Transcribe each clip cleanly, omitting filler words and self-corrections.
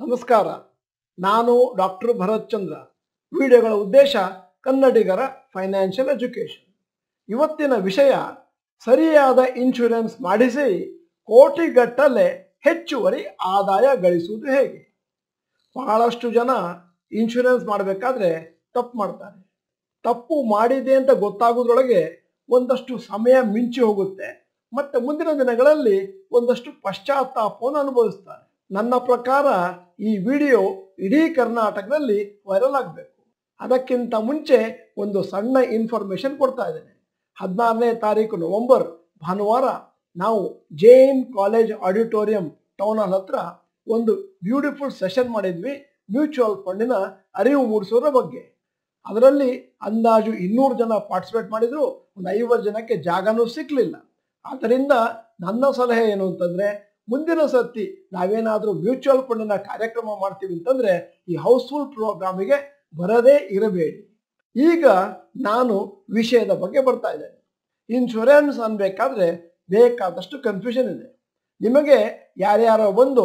ನಮಸ್ಕಾರ. ನಾನು ಡಾಕ್ಟರ್ ಭರತ್ ಚಂದ್ರ. ವಿಡಿಯೋಗಳ ಉದ್ದೇಶ ಕನ್ನಡಿಗರ ಫೈನಾನ್ಷಿಯಲ್ ಎಜುಕೇಶನ್. ಇವತ್ತಿನ ವಿಷಯ ಸರಿಯಾದ ಇನ್ಶೂರೆನ್ಸ್ ಮಾಡಿಸಿ ಕೋಟಿಗಟ್ಟಲೆ ಹೆಚ್ಚುವರಿ ಆದಾಯ ಗಳಿಸುವುದು ಹೇಗೆ. ಬಹಳಷ್ಟು ಜನ ಇನ್ಶೂರೆನ್ಸ್ ಮಾಡಬೇಕಾದ್ರೆ ತಪ್ಪು ಮಾಡ್ತಾರೆ. ತಪ್ಪು ಮಾಡಿದೆ ಅಂತ ಗೊತ್ತಾಗೋದ್ರೊಳಗೆ ಒಂದಷ್ಟು ಸಮಯ ಮಿಂಚಿ ಹೋಗುತ್ತೆ. ಮತ್ತೆ ಮುಂದಿನ ದಿನಗಳಲ್ಲಿ ಒಂದಷ್ಟು ಪಶ್ಚಾತ್ತಾಪವನ್ನು ಅನುಭವಿಸ್ತಾರೆ. ನನ್ನ ಪ್ರಕಾರ ಈ ವಿಡಿಯೋ ಇಡೀ ಕರ್ನಾಟಕದಲ್ಲಿ ವೈರಲ್ ಆಗಬೇಕು. ಅದಕ್ಕಿಂತ ಮುಂಚೆ ಒಂದು ಸಣ್ಣ ಇನ್ಫಾರ್ಮೇಶನ್ ಕೊಡ್ತಾ ಇದ್ದೇನೆ. 16ನೇ ತಾರೀಕು ನವೆಂಬರ್ ಭಾನುವಾರ ನಾವು Jain college auditorium town hall ಹತ್ರ ಒಂದು ಬ್ಯೂಟಿಫುಲ್ ಸೆಷನ್ ಮಾಡಿದ್ವಿ. ಮ್ಯೂಚುವಲ್ ಫಂಡಿನ ಅರಿವು ಮೂಡಿಸೋದ್ರ ಬಗ್ಗೆ. ಅದರಲ್ಲಿ ಅಂದಾಜು 200 ಜನ ಪಾರ್ಟಿಸಿಪೇಟ್ ಮಾಡಿದ್ರು. ಒಂದು 50 ಜನಕ್ಕೆ ಜಾಗನೂ ಸಿಕ್ಕಲಿಲ್ಲ. ಆದ್ದರಿಂದ ನನ್ನ ಸಲಹೆ ಏನು ಅಂತಂದ್ರೆ, ಮುಂದಿನ ಸರ್ತಿ ನಾವೇನಾದರೂ ಮ್ಯೂಚುವಲ್ ಫಂಡಿನ ಕಾರ್ಯಕ್ರಮ ಮಾಡ್ತೀವಿ ಅಂತಂದ್ರೆ ಈ ಹೌಸ್ಫುಲ್ ಪ್ರೋಗ್ರಾಮಿಗೆ ಬರದೇ ಇರಬೇಡಿ. ಈಗ ನಾನು ವಿಷಯದ ಬಗ್ಗೆ ಬರ್ತಾ ಇದ್ದೇನೆ. ಇನ್ಶೂರೆನ್ಸ್ ಅನ್ಬೇಕಾದ್ರೆ ಬೇಕಾದಷ್ಟು ಕನ್ಫ್ಯೂಷನ್ ಇದೆ. ನಿಮಗೆ ಯಾರ್ಯಾರೋ ಬಂದು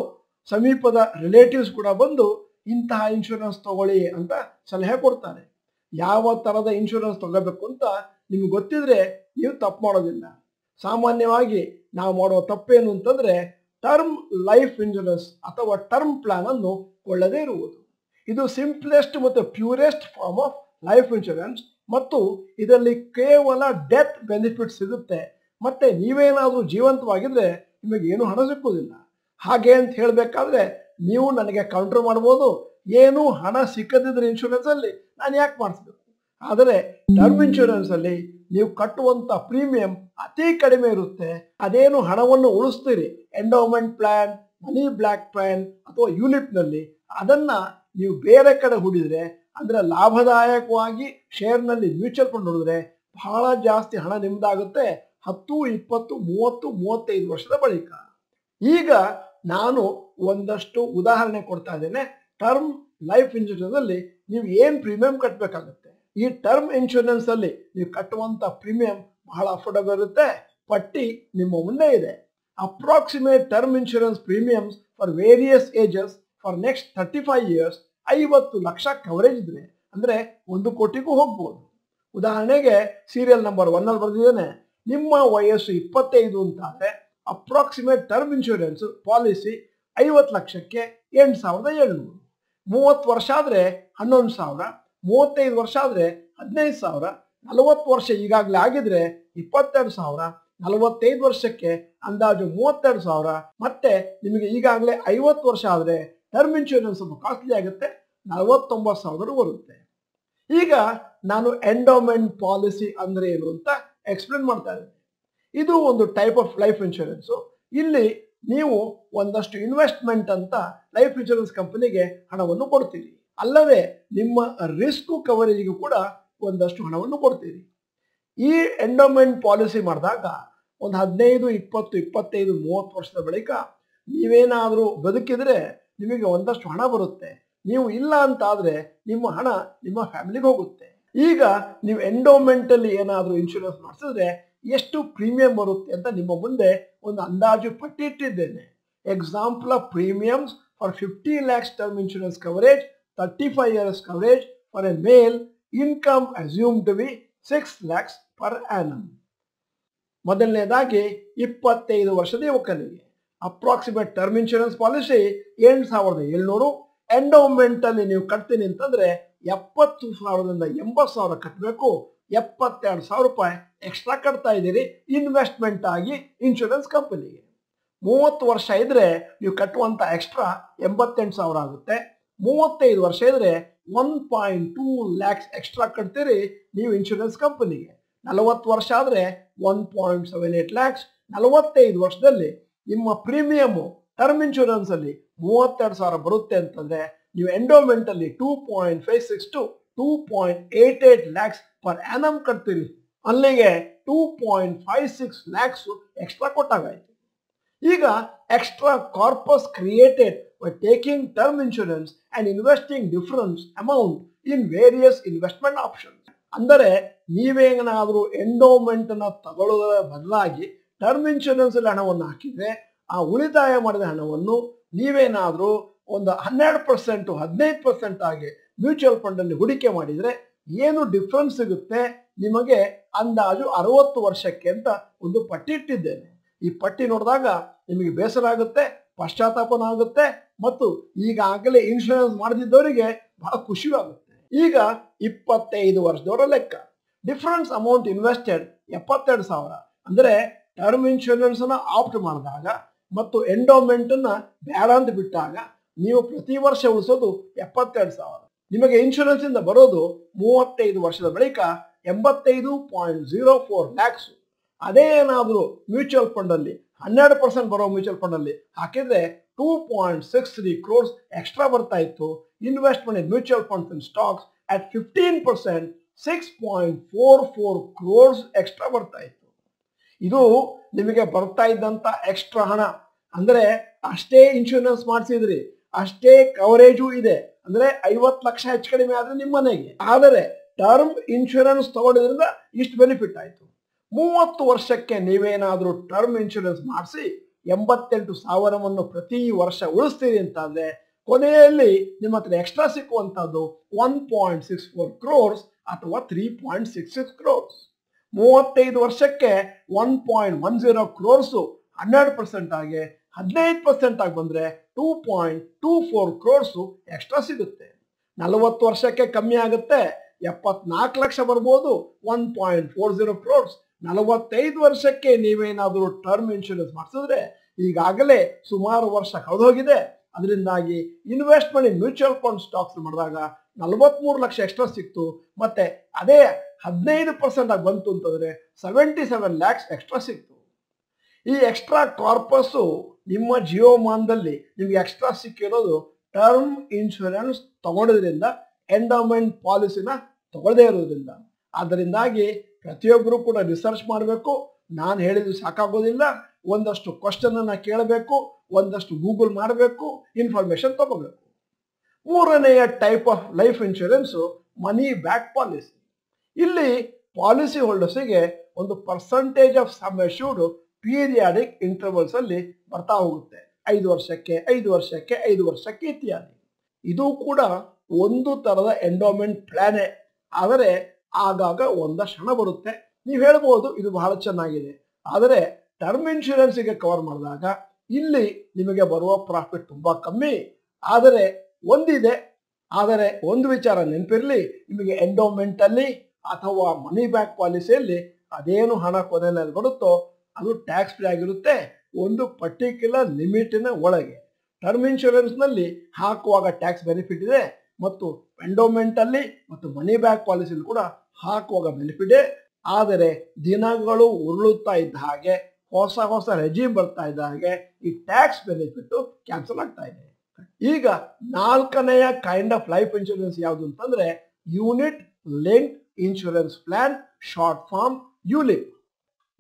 ಸಮೀಪದ ರಿಲೇಟಿವ್ಸ್ ಕೂಡ ಬಂದು ಇಂತಹ ಇನ್ಶೂರೆನ್ಸ್ ತಗೊಳ್ಳಿ ಅಂತ ಸಲಹೆ ಕೊಡ್ತಾರೆ. ಯಾವ ಥರದ ಇನ್ಶೂರೆನ್ಸ್ ತಗೋಬೇಕು ಅಂತ ನಿಮ್ಗೆ ಗೊತ್ತಿದ್ರೆ ನೀವು ತಪ್ಪು ಮಾಡೋದಿಲ್ಲ. ಸಾಮಾನ್ಯವಾಗಿ ನಾವು ಮಾಡೋ ತಪ್ಪೇನು ಅಂತಂದ್ರೆ ಟರ್ಮ್ ಲೈಫ್ ಇನ್ಶೂರೆನ್ಸ್ ಅಥವಾ ಟರ್ಮ್ ಪ್ಲಾನ್ ಅನ್ನು ಕೊಳ್ಳದೇ ಇರುವುದು. ಇದು ಸಿಂಪ್ಲೆಸ್ಟ್ ಮತ್ತು purest form of life insurance ಮತ್ತು ಇದರಲ್ಲಿ ಕೇವಲ ಡೆತ್ ಬೆನಿಫಿಟ್ ಸಿಗುತ್ತೆ. ಮತ್ತೆ ನೀವೇನಾದರೂ ಜೀವಂತವಾಗಿದ್ರೆ ನಿಮಗೆ ಏನು ಹಣ ಸಿಕ್ಕುವುದಿಲ್ಲ. ಹಾಗೆ ಅಂತ ಹೇಳಬೇಕಾದ್ರೆ ನೀವು ನನಗೆ ಕೌಂಟರ್ ಮಾಡ್ಬೋದು, ಏನು ಹಣ ಸಿಕ್ಕದಿದ್ರೆ ಇನ್ಶೂರೆನ್ಸ್ ಅಲ್ಲಿ ನಾನು ಯಾಕೆ ಮಾಡಿಸ್ಬೇಕು. ಆದರೆ ಟರ್ಮ್ ಇನ್ಶೂರೆನ್ಸ್ ಅಲ್ಲಿ ನೀವು ಕಟ್ಟುವಂತ ಪ್ರೀಮಿಯಂ ಅತಿ ಕಡಿಮೆ ಇರುತ್ತೆ. ಅದೇನು ಹಣವನ್ನು ಉಳಿಸ್ತೀರಿ ಎಂಡೋಮೆಂಟ್ ಪ್ಲಾನ್, ಮನಿ ಬ್ಲಾಕ್ ಪ್ಲಾನ್ ಅಥವಾ ಯೂನಿಟ್ ನಲ್ಲಿ, ಅದನ್ನ ನೀವು ಬೇರೆ ಕಡೆ ಹೂಡಿದ್ರೆ ಅಂದ್ರೆ ಲಾಭದಾಯಕವಾಗಿ ಶೇರ್ನಲ್ಲಿ ಮ್ಯೂಚುವಲ್ ಫಂಡ್ ಹೂಡಿದ್ರೆ ಬಹಳ ಜಾಸ್ತಿ ಹಣ ನಿಮ್ದಾಗುತ್ತೆ 10, 20, 30, 35 ವರ್ಷದ ಬಳಿಕ. ಈಗ ನಾನು ಒಂದಷ್ಟು ಉದಾಹರಣೆ ಕೊಡ್ತಾ ಇದ್ದೇನೆ. ಟರ್ಮ್ ಲೈಫ್ ಇನ್ಶೂರೆನ್ಸ್ ಅಲ್ಲಿ ನೀವು ಏನ್ ಪ್ರೀಮಿಯಂ ಕಟ್ಟಬೇಕಾಗುತ್ತೆ. ಈ ಟರ್ಮ್ ಇನ್ಶೂರೆನ್ಸ್ ಅಲ್ಲಿ ನೀವು ಕಟ್ಟುವಂತ ಪ್ರೀಮಿಯಂ ಬಹಳ ಅಫೋರ್ಡಬಲ್ ಇರುತ್ತೆ. ಪಟ್ಟಿ ನಿಮ್ಮ ಮುಂದೆ ಇದೆ. Approximate term insurance premiums for various ages for next 35 years 50 lakh coverage ಇದ್ರೆ ಅಂದ್ರೆ 1 ಕೋಟಿಗೂ ಹೋಗ್ಬೋದು. ಉದಾಹರಣೆಗೆ ಸೀರಿಯಲ್ ನಂಬರ್ 1 ಅಲ್ಲಿ ಬರೆದಿದ್ದೇನೆ. ನಿಮ್ಮ ವಯಸ್ಸು 25 ಅಂತಾದ್ರೆ ಅಪ್ರಾಕ್ಸಿಮೇಟ್ ಟರ್ಮ್ ಇನ್ಶೂರೆನ್ಸ್ ಪಾಲಿಸಿ 50 ಲಕ್ಷಕ್ಕೆ 8,700. 30 ವರ್ಷ ಆದ್ರೆ 11,000, 35 ವರ್ಷ ಆದ್ರೆ 15,000, 40 ವರ್ಷ ಈಗಾಗಲೇ ಆಗಿದ್ರೆ 22,000, 45 ವರ್ಷಕ್ಕೆ ಅಂದಾಜು 32,000, ಮತ್ತೆ ನಿಮಗೆ ಈಗಾಗಲೇ 50 ವರ್ಷ ಆದ್ರೆ ಟರ್ಮ್ ಇನ್ಶೂರೆನ್ಸ್ ಸ್ವಲ್ಪ ಕಾಸ್ಟ್ಲಿ ಆಗುತ್ತೆ, 49,000 ಬರುತ್ತೆ. ಈಗ ನಾನು ಎಂಡೋಮೆಂಟ್ ಪಾಲಿಸಿ ಅಂದ್ರೆ ಏನು ಅಂತ ಎಕ್ಸ್ಪ್ಲೇನ್ ಮಾಡ್ತಾ ಇದ್ದೇನೆ. ಇದು ಒಂದು ಟೈಪ್ ಆಫ್ ಲೈಫ್ ಇನ್ಶೂರೆನ್ಸ್. ಇಲ್ಲಿ ನೀವು ಒಂದಷ್ಟು ಇನ್ವೆಸ್ಟ್ಮೆಂಟ್ ಅಂತ ಲೈಫ್ ಇನ್ಶೂರೆನ್ಸ್ ಕಂಪನಿಗೆ ಹಣವನ್ನು ಕೊಡ್ತೀರಿ. ಅಲ್ಲದೆ ನಿಮ್ಮ ರಿಸ್ಕ್ ಕವರೇಜ್ಗೂ ಕೂಡ ಒಂದಷ್ಟು ಹಣವನ್ನು ಕೊಡ್ತೀರಿ. ಈ ಎಂಡೋಮೆಂಟ್ ಪಾಲಿಸಿ ಮಾಡಿದಾಗ ಒಂದು 15, 20, 25, 30 ವರ್ಷದ ಬಳಿಕ ನೀವೇನಾದರೂ ಬದುಕಿದ್ರೆ ನಿಮಗೆ ಒಂದಷ್ಟು ಹಣ ಬರುತ್ತೆ. ನೀವು ಇಲ್ಲ ಅಂತ ಆದ್ರೆ ನಿಮ್ಮ ಹಣ ನಿಮ್ಮ ಫ್ಯಾಮಿಲಿಗೆ ಹೋಗುತ್ತೆ. ಈಗ ನೀವು ಎಂಡೋಮೆಂಟ್ ಅಲ್ಲಿ ಏನಾದರೂ ಇನ್ಶೂರೆನ್ಸ್ ಮಾಡಿಸಿದ್ರೆ ಎಷ್ಟು ಪ್ರೀಮಿಯಂ ಬರುತ್ತೆ ಅಂತ ನಿಮ್ಮ ಮುಂದೆ ಒಂದು ಅಂದಾಜು ಪಟ್ಟಿ ಇಟ್ಟಿದ್ದೇನೆ. Example of premiums for 50 lakhs term insurance coverage, 35 years coverage for a male, income assumed to be 6 lakhs per annum. ಮೊದಲನೇದಾಗಿ 25 ವರ್ಷದ ಯುವಕನಿಗೆ approximate term insurance policy 8,700. Endowment ಅಲ್ಲಿ ನೀವು ಕಟ್ತೀನಿ ಅಂತಂದ್ರೆ 70,000ದಿಂದ 80,000 ಕಟ್ಟಬೇಕು. 72,000 ರೂಪಾಯಿ ಎಕ್ಸ್ಟ್ರಾ ಕಟ್ತಾ ಇದ್ದೀರಿ ಇನ್ವೆಸ್ಟ್ಮೆಂಟ್ ಆಗಿ ಇನ್ಶೂರೆನ್ಸ್ ಕಂಪನಿಗೆ. 30 ವರ್ಷ ಇದ್ರೆ ನೀವು ಕಟ್ಟುವಂತ ಎಕ್ಸ್ಟ್ರಾ 88,000 ಆಗುತ್ತೆ. 35 ವರ್ಷ ಇದ್ರೆ 1.2 lakhs ಎಕ್ಸ್ಟ್ರಾ ಕಟ್ತೀರಿ ನೀವು ಇನ್ಶೂರೆನ್ಸ್ ಕಂಪನಿಗೆ. 40 ವರ್ಷ ಆದ್ರೆ 1.78 lakhs. 45 ವರ್ಷದಲ್ಲಿ ನಿಮ್ಮ ಪ್ರೀಮಿಯಮ್ ಟರ್ಮ್ ಇನ್ಶೂರೆನ್ಸ್ ಅಲ್ಲಿ 32,000 ಬರುತ್ತೆ ಅಂತಂದ್ರೆ ನೀವು ಎಂಡೋಮೆಂಟ್ ಅಲ್ಲಿ 2.56 to 2.88 lakhs ಪರ್ ಆನಮ್ ಕಟ್ತೀರಿ. ಅಲ್ಲಿಗೆ 2.56 lakhs ಎಕ್ಸ್ಟ್ರಾ ಕೊಟ್ಟಾಗಾಯ್ತು. ಈಗ extra corpus created by taking term insurance and investing different amount in various investment options. ಅಂದರೆ ನೀವೇನಾದರೂ ಎಂಡೋಮೆಂಟ್ ಅನ್ನ ತಗೊಳ್ಳೋದರ ಬದಲಾಗಿ ಟರ್ಮ್ ಇನ್ಶೂರೆನ್ಸ್ ಅಲ್ಲಿ ಹಣವನ್ನು ಹಾಕಿದ್ರೆ ಆ ಉಳಿತಾಯ ಮಾಡಿದ ಹಣವನ್ನು ನೀವೇನಾದರೂ ಒಂದು 12% 15% ಆಗಿ ಮ್ಯೂಚುವಲ್ ಫಂಡ್ ಅಲ್ಲಿ ಹೂಡಿಕೆ ಮಾಡಿದ್ರೆ ಏನು ಡಿಫ್ರೆನ್ಸ್ ಸಿಗುತ್ತೆ ನಿಮಗೆ ಅಂದಾಜು 60 ವರ್ಷಕ್ಕೆ ಅಂತ ಒಂದು ಪಟ್ಟಿ ಇಟ್ಟಿದ್ದೇನೆ. ಈ ಪಟ್ಟಿ ನೋಡಿದಾಗ ನಿಮಗೆ ಬೇಸರ ಆಗುತ್ತೆ, ಪಶ್ಚಾತ್ತಾಪನ ಆಗುತ್ತೆ ಮತ್ತು ಈಗಾಗಲೇ ಇನ್ಶೂರೆನ್ಸ್ ಮಾಡದಿದ್ದವರಿಗೆ ಬಹಳ ಖುಷಿಯಾಗುತ್ತೆ. ಈಗ 25 ವರ್ಷದವರ ಲೆಕ್ಕ. ಡಿಫರೆನ್ಸ್ ಅಮೌಂಟ್ ಇನ್ವೆಸ್ಟೆಡ್ 72,000 ಅಂದ್ರೆ ಟರ್ಮ್ ಇನ್ಶೂರೆನ್ಸ್ ಅನ್ನ ಆಪ್ಟ್ ಮಾಡಿದಾಗ ಮತ್ತು ಎಂಡೋಮೆಂಟ್ ಅನ್ನ ಬೇಡ ಅಂತ ಬಿಟ್ಟಾಗ ನೀವು ಪ್ರತಿ ವರ್ಷ ಉಳಿಸೋದು 72,000. ನಿಮಗೆ ಇನ್ಶೂರೆನ್ಸ್ ಇಂದ ಬರೋದು 35 ವರ್ಷದ ಬಳಿಕ 85.04 ಲ್ಯಾಕ್ಸ್. ಅದೇ ಏನಾದರೂ ಮ್ಯೂಚುವಲ್ ಫಂಡ್ ಅಲ್ಲಿ 12% ಬರೋ ಮ್ಯೂಚುವಲ್ ಫಂಡ್ ಅಲ್ಲಿ ಹಾಕಿದ್ರೆ 2.63 crores ಎಕ್ಸ್ಟ್ರಾ ಬರ್ತಾ ಇತ್ತು. Investment in mutual funds in stocks at 15% 6.44 crores extra ಬರ್ತಾ ಇತ್ತು. ಇದು ನಿಮಗೆ ಬರ್ತಾ ಇದ್ದಂತ ಎಕ್ಸ್ಟ್ರಾ ಹಣ. ಅಂದ್ರೆ ಅಷ್ಟೇ ಇನ್ಶೂರೆನ್ಸ್ ಮಾಡಿಸಿದ್ರಿ, ಅಷ್ಟೇ ಕವರೇಜು ಇದೆ, ಅಂದ್ರೆ 50 ಲಕ್ಷ ಹೆಚ್ಚು ಕಡಿಮೆ ಆದ್ರೆ ನಿಮ್ಮ ಮನೆಗೆ. ಆದರೆ ಟರ್ಮ್ ಇನ್ಶೂರೆನ್ಸ್ ತಗೊಳ್ಳೋದ್ರಿಂದ ಇಷ್ಟು ಬೆನಿಫಿಟ್ ಆಯ್ತು. 30 ವರ್ಷಕ್ಕೆ ನೀವೇನಾದ್ರೂ ಟರ್ಮ್ ಇನ್ಶೂರೆನ್ಸ್ ಮಾಡಿಸಿ 88,000 ಪ್ರತಿ ವರ್ಷ ಉಳಿಸ್ತೀರಿ ಅಂತಾದ್ರೆ ಕೊನೆಯಲ್ಲಿ ನಿಮ್ಮ ಹತ್ರ ಎಕ್ಸ್ಟ್ರಾ ಸಿಕ್ಕುವಂತದ್ದು 1.64 crores ಅಥವಾ 3.66 crores. 35 ವರ್ಷಕ್ಕೆ 1.10 crores 12% ಆಗಿ 15% ಆಗಿ ಬಂದ್ರೆ 2.24 crores ಎಕ್ಸ್ಟ್ರಾ ಸಿಗುತ್ತೆ. 40 ವರ್ಷಕ್ಕೆ ಕಮ್ಮಿ ಆಗುತ್ತೆ, 74 ಲಕ್ಷ ಬರ್ಬೋದು, 1.40 crores. 45 ವರ್ಷಕ್ಕೆ ನೀವೇನಾದರೂ ಟರ್ಮ್ ಇನ್ಶೂರೆನ್ಸ್ ಮಾಡಿಸಿದ್ರೆ ಈಗಾಗಲೇ ಸುಮಾರು ವರ್ಷ ಕಳೆದೋಗಿದೆ. ಅದರಿಂದಾಗಿ investment in mutual fund stocks ಮಾಡಿದಾಗ 43 ಲಕ್ಷ ಎಕ್ಸ್ಟ್ರಾ ಸಿಕ್ತು. ಮತ್ತೆ ಅದೇ 15% ಆಗಿ ಬಂತು ಅಂತಂದ್ರೆ 77 ಲ್ಯಾಕ್ಸ್ ಎಕ್ಸ್ಟ್ರಾ ಸಿಕ್ತು. ಈ ಎಕ್ಸ್ಟ್ರಾ ಕಾರ್ಪಸ್ ನಿಮ್ಮ ಜೀವಮಾನದಲ್ಲಿ ನಿಮ್ಗೆ ಎಕ್ಸ್ಟ್ರಾ ಸಿಕ್ಕಿರೋದು ಟರ್ಮ್ ಇನ್ಶೂರೆನ್ಸ್ ತಗೊಳ್ಳೋದ್ರಿಂದ, ಎಂಡೋಮೆಂಟ್ ಪಾಲಿಸಿನ ತಗೊಳ್ಳದೇ ಇರೋದ್ರಿಂದ. ಅದರಿಂದಾಗಿ ಪ್ರತಿಯೊಬ್ಬರು ಕೂಡ ರಿಸರ್ಚ್ ಮಾಡಬೇಕು. ನಾನು ಹೇಳಿದ್ದು ಸಾಕಾಗೋದಿಲ್ಲ, ಒಂದಷ್ಟು ಕ್ವಶನ್ ಅನ್ನ ಕೇಳಬೇಕು, ಒಂದಷ್ಟು ಗೂಗಲ್ ಮಾಡಬೇಕು, ಇನ್ಫಾರ್ಮೇಶನ್ ತಗೋಬೇಕು. ಮೂರನೆಯ type of life insurance money back policy. ಇಲ್ಲಿ ಪಾಲಿಸಿ ಹೋಲ್ಡರ್ಸ್ಗೆ ಒಂದು percentage of sum assured periodic intervals ಅಲ್ಲಿ ಬರ್ತಾ ಹೋಗುತ್ತೆ. 5 ವರ್ಷಕ್ಕೆ 5 ವರ್ಷಕ್ಕೆ 5 ವರ್ಷಕ್ಕೆ ಇತ್ಯಾದಿ. ಇದು ಕೂಡ ಒಂದು ತರದ ಎಂಡೋಮೆಂಟ್ ಪ್ಲಾನೇ. ಆದರೆ ಆಗಾಗ ಒಂದಷ್ಟು ಹಣ ಬರುತ್ತೆ. ನೀವು ಹೇಳ್ಬೋದು ಇದು ಬಹಳ ಚೆನ್ನಾಗಿದೆ, ಆದರೆ ಟರ್ಮ್ ಇನ್ಶೂರೆನ್ಸ್ಗೆ ಕವರ್ ಮಾಡಿದಾಗ ಇಲ್ಲಿ ನಿಮಗೆ ಬರುವ ಪ್ರಾಫಿಟ್ ತುಂಬಾ ಕಮ್ಮಿ. ಆದರೆ ಒಂದಿದೆ, ಆದರೆ ಒಂದು ವಿಚಾರ ನೆನಪಿರಲಿ, ನಿಮಗೆ ಎಂಡೋಮೆಂಟ್ ಅಲ್ಲಿ ಅಥವಾ ಮನಿ ಬ್ಯಾಕ್ ಪಾಲಿಸಿಯಲ್ಲಿ ಅದೇನು ಹಣ ಕೊನೆಯಲ್ಲಿ ಬರುತ್ತೋ ಅದು ಟ್ಯಾಕ್ಸ್ ಫ್ರೀ ಆಗಿರುತ್ತೆ, ಒಂದು ಪರ್ಟಿಕ್ಯುಲರ್ ಲಿಮಿಟಿನ ಒಳಗೆ. ಟರ್ಮ್ ಇನ್ಶೂರೆನ್ಸ್ ನಲ್ಲಿ ಹಾಕುವಾಗ ಟ್ಯಾಕ್ಸ್ ಬೆನಿಫಿಟ್ ಇದೆ ಮತ್ತು ಎಂಡೋಮೆಂಟ್ ಅಲ್ಲಿ ಮತ್ತು ಮನಿ ಬ್ಯಾಕ್ ಪಾಲಿಸಿಯಲ್ಲಿ ಕೂಡ ಹಾಕುವಾಗ ಬೆನಿಫಿಟ್ ಇದೆ. ಆದರೆ ದಿನಗಳು ಉರುಳುತ್ತಾ ಇದ್ದ ಹಾಗೆ, ಹೊಸ ಹೊಸ ರೆಜಿಮ್ ಬರ್ತಾ ಇದ್ದ ಹಾಗೆ ಈ ಟ್ಯಾಕ್ಸ್ ಬೆನಿಫಿಟ್ ಕ್ಯಾನ್ಸಲ್ ಆಗ್ತಾ ಇದೆ. ಈಗ 4ನೆಯ ಕೈಂಡ್ ಆಫ್ ಲೈಫ್ ಇನ್ಶೂರೆನ್ಸ್ ಯಾವುದು ಅಂತಂದ್ರೆ unit linked insurance plan, short form ULIP.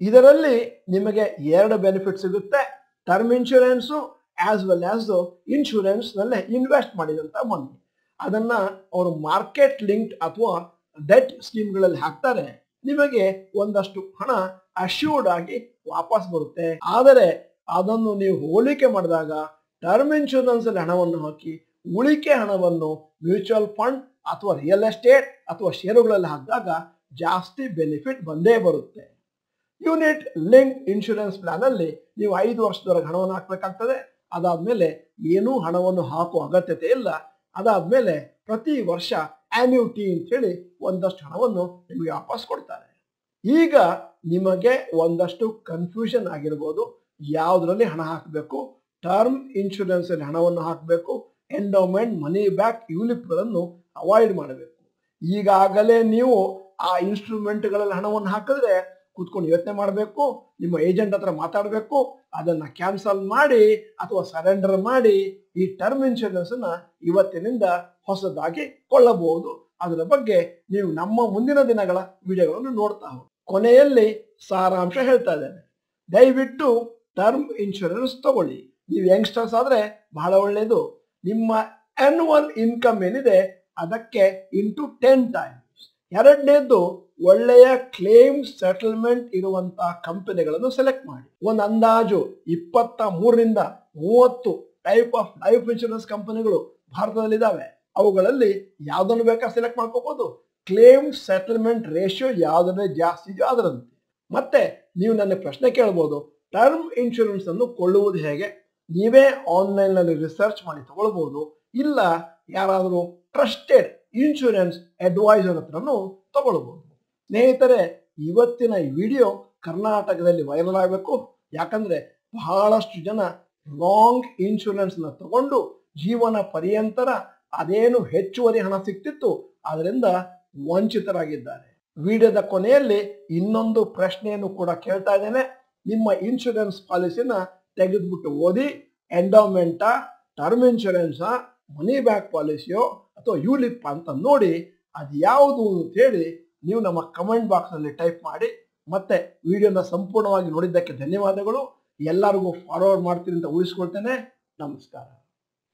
ಇದರಲ್ಲಿ ನಿಮಗೆ 2 ಬೆನಿಫಿಟ್ ಸಿಗುತ್ತೆ. Term insurance as well as insurance ನಲ್ಲೇ ಇನ್ವೆಸ್ಟ್ ಮಾಡಿದಂತ ಮನಿ ಅದನ್ನ ಅವರು ಮಾರ್ಕೆಟ್ ಲಿಂಕ್ಡ್ ಅಥವಾ ಡೆಟ್ ಸ್ಕೀಮ್ಗಳಲ್ಲಿ ಹಾಕ್ತಾರೆ. ನಿಮಗೆ ಒಂದಷ್ಟು ಹಣ ಅಶ್ಯೂರ್ಡ್ ಆಗಿ ವಾಪಸ್ ಬರುತ್ತೆ. ಆದರೆ ಅದನ್ನು ನೀವು ಹೋಲಿಕೆ ಮಾಡಿದಾಗ ಟರ್ಮ್ ಇನ್ಶೂರೆನ್ಸ್ ಅಲ್ಲಿ ಹಣವನ್ನು ಹಾಕಿ ಉಳಿಕೆ ಹಣವನ್ನು ಮ್ಯೂಚುವಲ್ ಫಂಡ್ ಅಥವಾ ರಿಯಲ್ ಎಸ್ಟೇಟ್ ಅಥವಾ ಷೇರುಗಳಲ್ಲಿ ಹಾಕಿದಾಗ ಜಾಸ್ತಿ ಬೆನಿಫಿಟ್ ಬಂದೇ ಬರುತ್ತೆ. ಯೂನಿಟ್ ಲಿಂಕ್ ಇನ್ಶೂರೆನ್ಸ್ ಪ್ಲಾನ್ ಅಲ್ಲಿ ನೀವು 5 ವರ್ಷದವರೆಗೆ ಹಣವನ್ನು ಹಾಕಬೇಕಾಗ್ತದೆ. ಅದಾದ್ಮೇಲೆ ಏನೂ ಹಣವನ್ನು ಹಾಕುವ ಅಗತ್ಯತೆ ಇಲ್ಲ. ಅದಾದ್ಮೇಲೆ ಪ್ರತಿ ವರ್ಷ ಆನ್ಯೂಟಿ ಅಂತ ಹೇಳಿ ಒಂದಷ್ಟು ಹಣವನ್ನು ನಿಮಗೆ ವಾಪಸ್ ಕೊಡ್ತಾರೆ. ಈಗ ನಿಮಗೆ ಒಂದಷ್ಟು ಕನ್ಫ್ಯೂಷನ್ ಆಗಿರ್ಬೋದು, ಯಾವುದರಲ್ಲಿ ಹಣ ಹಾಕಬೇಕು, ಟರ್ಮ್ ಇನ್ಶೂರೆನ್ಸ್ ಅಲ್ಲಿ ಹಣವನ್ನು ಹಾಕಬೇಕು, ಎಂಡೋಮೆಂಟ್, ಮನಿ ಬ್ಯಾಕ್, ಯುಲಿಪ್ಗಳನ್ನು ಅವಾಯ್ಡ್ ಮಾಡಬೇಕು. ಈಗಾಗಲೇ ನೀವು ಆ ಇನ್ಸ್ಟ್ರೂಮೆಂಟ್ಗಳಲ್ಲಿ ಹಣವನ್ನು ಹಾಕಿದ್ರೆ ಕೂತ್ಕೊಂಡು ಯೋಚನೆ ಮಾಡಬೇಕು, ನಿಮ್ಮ ಏಜೆಂಟ್ ಹತ್ರ ಮಾತಾಡಬೇಕು, ಅದನ್ನ ಕ್ಯಾನ್ಸಲ್ ಮಾಡಿ ಅಥವಾ ಸರೆಂಡರ್ ಮಾಡಿ ಈ ಟರ್ಮ್ ಇನ್ಶೂರೆನ್ಸ್ ಅನ್ನ ಇವತ್ತಿನಿಂದ ಹೊಸದಾಗಿ ಕೊಳ್ಳಬಹುದು. ಅದರ ಬಗ್ಗೆ ನೀವು ನಮ್ಮ ಮುಂದಿನ ದಿನಗಳ ವಿಡಿಯೋಗಳನ್ನು ನೋಡ್ತಾ ಹೋಗಿ. ಕೊನೆಯಲ್ಲಿ ಸಾರಾಂಶ ಹೇಳ್ತಾ ಇದ್ದೇನೆ, ದಯವಿಟ್ಟು ಟರ್ಮ್ ಇನ್ಶೂರೆನ್ಸ್ ತಗೊಳ್ಳಿ. ನೀವು ಯಂಗ್ಸ್ಟರ್ಸ್ ಆದ್ರೆ ಬಹಳ ಒಳ್ಳೆಯದು. ನಿಮ್ಮ ಆನ್ಯುವಲ್ ಇನ್ಕಮ್ ಏನಿದೆ ಅದಕ್ಕೆ ಇಂಟು 10 times. ಎರಡನೇದ್ದು ಒಳ್ಳೆಯ ಕ್ಲೇಮ್ ಸೆಟಲ್ಮೆಂಟ್ ಇರುವಂತಹ ಕಂಪನಿಗಳನ್ನು ಸೆಲೆಕ್ಟ್ ಮಾಡಿ. ಒಂದು ಅಂದಾಜು 23 ರಿಂದ 30 ಟೈಪ್ ಆಫ್ ಲೈಫ್ ಇನ್ಶೂರೆನ್ಸ್ ಕಂಪನಿಗಳು ಭಾರತದಲ್ಲಿದ್ದಾವೆ. ಅವುಗಳಲ್ಲಿ ಯಾವ್ದನ್ನು ಬೇಕಾ ಸೆಲೆಕ್ಟ್ ಮಾಡ್ಕೋಬಹುದು. ಕ್ಲೇಮ್ ಸೆಟಲ್ಮೆಂಟ್ ರೇಷಿಯೋ ಯಾವ್ದನ್ನೇ ಜಾಸ್ತಿ ಇದೆಯೋ ಅದರಂತೆ. ಮತ್ತೆ ನೀವು ನನ್ನ ಪ್ರಶ್ನೆ ಕೇಳ್ಬೋದು, ಟರ್ಮ್ ಇನ್ಶೂರೆನ್ಸ್ ಅನ್ನು ಕೊಳ್ಳುವುದು ಹೇಗೆ? ನೀವೇ ಆನ್ಲೈನ್ ನಲ್ಲಿ ರಿಸರ್ಚ್ ಮಾಡಿ ತಗೊಳ್ಬಹುದು, ಇಲ್ಲ ಯಾರಾದರೂ ಟ್ರಸ್ಟೆಡ್ ಇನ್ಶೂರೆನ್ಸ್ ಅಡ್ವೈಸರ್ ಹತ್ರನೂ ತಗೊಳ್ಬಹುದು. ಸ್ನೇಹಿತರೆ, ಇವತ್ತಿನ ಈ ವಿಡಿಯೋ ಕರ್ನಾಟಕದಲ್ಲಿ ವೈರಲ್ ಆಗಬೇಕು. ಯಾಕಂದ್ರೆ ಬಹಳಷ್ಟು ಜನ ರಾಂಗ್ ಇನ್ಶೂರೆನ್ಸ್ ನ ತಗೊಂಡು ಜೀವನ ಪರ್ಯಂತರ ಅದೇನು ಹೆಚ್ಚುವರಿ ಹಣ ಸಿಕ್ತಿತ್ತು ಅದರಿಂದ ವಂಚಿತರಾಗಿದ್ದಾರೆ. ವಿಡಿಯೋದ ಕೊನೆಯಲ್ಲಿ ಇನ್ನೊಂದು ಪ್ರಶ್ನೆಯನ್ನು ಕೂಡ ಕೇಳ್ತಾ ಇದ್ದೇನೆ. ನಿಮ್ಮ ಇನ್ಶೂರೆನ್ಸ್ ಪಾಲಿಸಿನ ತೆಗೆದುಬಿಟ್ಟು ಓದಿ, ಎಂಡೋಮೆಂಟಾ, ಟರ್ಮ್ ಇನ್ಶೂರೆನ್ಸಾ, ಮನಿ ಬ್ಯಾಕ್ ಪಾಲಿಸಿಯೋ ಅಥವಾ ಯುಲಿಪ್ ಅಂತ ನೋಡಿ ಅದು ಯಾವುದು ಅಂತ ಹೇಳಿ ನೀವು ನಮ್ಮ ಕಮೆಂಟ್ ಬಾಕ್ಸ್ ನಲ್ಲಿ ಟೈಪ್ ಮಾಡಿ. ಮತ್ತೆ ವಿಡಿಯೋನ ಸಂಪೂರ್ಣವಾಗಿ ನೋಡಿದ್ದಕ್ಕೆ ಧನ್ಯವಾದಗಳು. ಎಲ್ಲರಿಗೂ ಫಾರ್ವರ್ಡ್ ಮಾಡ್ತೀನಿ ಅಂತ ಉಳಿಸ್ಕೊಳ್ತೇನೆ. ನಮಸ್ಕಾರ.